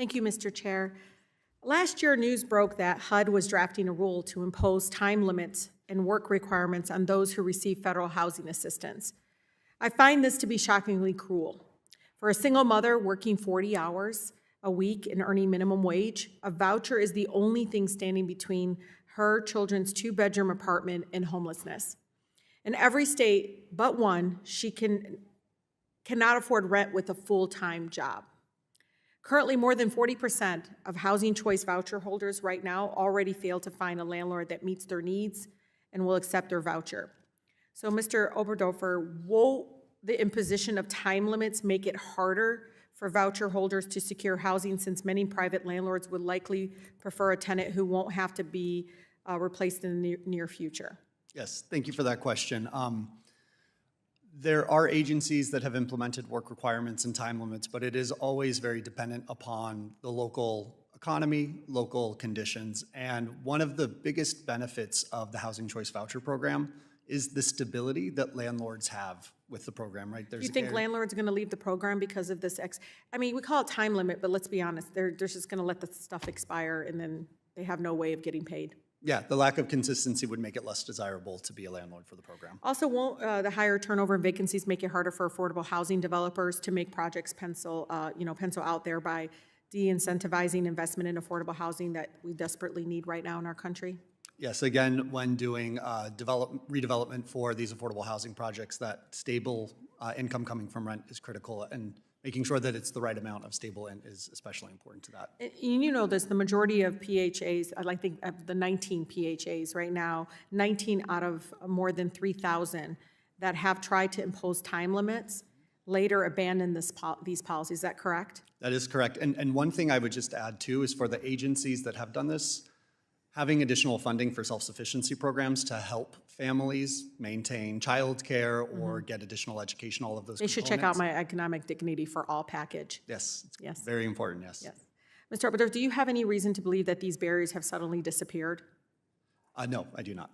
Thank you, Mr. Chair. Last year, news broke that HUD was drafting a rule to impose time limits and work requirements on those who receive federal housing assistance. I find this to be shockingly cruel. For a single mother working 40 hours a week and earning minimum wage, a voucher is the only thing standing between her children's two-bedroom apartment and homelessness. In every state but one, she cannot afford rent with a full-time job. Currently, more than 40% of housing choice voucher holders right now already fail to find a landlord that meets their needs and will accept their voucher. So, Mr. Oberdorfer, will the imposition of time limits make it harder for voucher holders to secure housing, since many private landlords would likely prefer a tenant who won't have to be replaced in the near future? Yes, thank you for that question. There are agencies that have implemented work requirements and time limits, but it is always very dependent upon the local economy, local conditions. And one of the biggest benefits of the Housing Choice Voucher Program is the stability that landlords have with the program, right? Do you think landlords are going to leave the program because of this? I mean, we call it time limit, but let's be honest, they're just going to let the stuff expire and then they have no way of getting paid. Yeah, the lack of consistency would make it less desirable to be a landlord for the program. Also, won't the higher turnover and vacancies make it harder for affordable housing developers to make projects pencil out there by de-incentivizing investment in affordable housing that we desperately need right now in our country? Yes, again, when doing redevelopment for these affordable housing projects, that stable income coming from rent is critical, and making sure that it's the right amount of stable is especially important to that. And you know this, the majority of PHAs, I think of the 19 PHAs right now, 19 out of more than 3,000 that have tried to impose time limits later abandon these policies. Is that correct? That is correct. And one thing I would just add too is for the agencies that have done this, having additional funding for self-sufficiency programs to help families maintain childcare or get additional education, all of those They should check out my Economic Dignity for All package. Yes, yes, very important, yes. Yes. Mr. Oberdorf, do you have any reason to believe that these barriers have suddenly disappeared? No, I do not.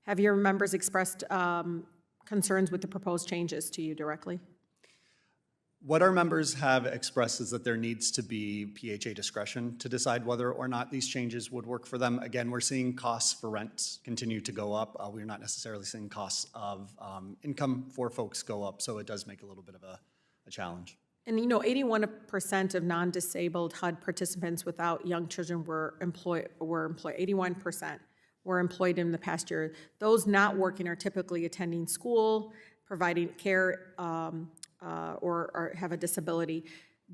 Have your members expressed concerns with the proposed changes to you directly? What our members have expressed is that there needs to be PHA discretion to decide whether or not these changes would work for them. Again, we're seeing costs for rent continue to go up. We're not necessarily seeing costs of income for folks go up, so it does make a little bit of a challenge. And 81% of non-disabled HUD participants without young children were employed. 81% were employed in the past year. Those not working are typically attending school, providing care, or have a disability.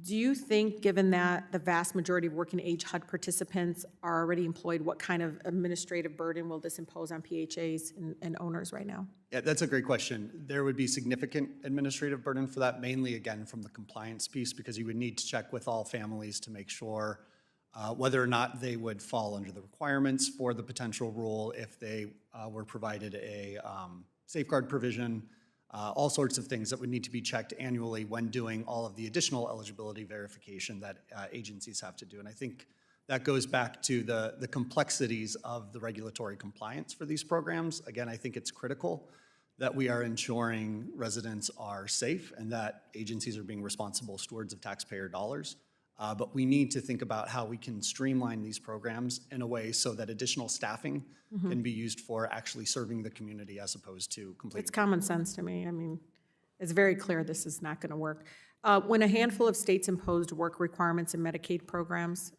Do you think, given that the vast majority of working age HUD participants are already employed, what kind of administrative burden will this impose on PHAs and owners right now? Yeah, that's a great question. There would be significant administrative burden for that, mainly, again, from the compliance piece, because you would need to check with all families to make sure whether or not they would fall under the requirements for the potential rule, if they were provided a safeguard provision, all sorts of things that would need to be checked annually when doing all of the additional eligibility verification that agencies have to do. And I think that goes back to the complexities of the regulatory compliance for these programs. Again, I think it's critical that we are ensuring residents are safe and that agencies are being responsible stewards of taxpayer dollars. But we need to think about how we can streamline these programs in a way so that additional staffing can be used for actually serving the community as opposed to completing. It's common sense to me. I mean, it's very clear this is not going to work. When a handful of states imposed work requirements in Medicaid programs,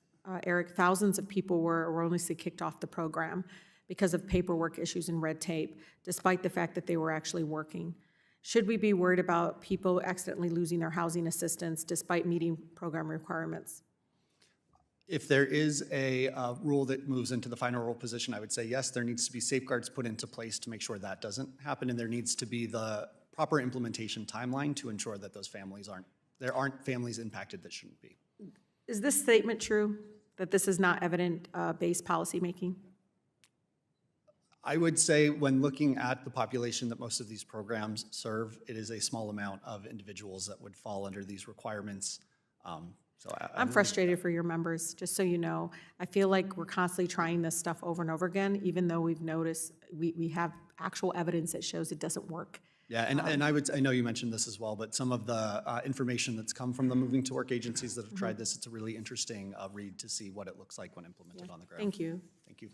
Eric, thousands of people were erroneously kicked off the program because of paperwork issues and red tape, despite the fact that they were actually working. Should we be worried about people accidentally losing their housing assistance despite meeting program requirements? If there is a rule that moves into the final rule position, I would say yes, there needs to be safeguards put into place to make sure that doesn't happen, and there needs to be the proper implementation timeline to ensure that those families there aren't families impacted that shouldn't be. Is this statement true, that this is not evidence-based policymaking? I would say when looking at the population that most of these programs serve, it is a small amount of individuals that would fall under these requirements. I'm frustrated for your members, just so you know. I feel like we're constantly trying this stuff over and over again, even though we've noticed we have actual evidence that shows it doesn't work. Yeah, and I know you mentioned this as well, but some of the information that's come from the moving to work agencies that have tried this, it's a really interesting read to see what it looks like when implemented on the ground. Thank you. Thank you.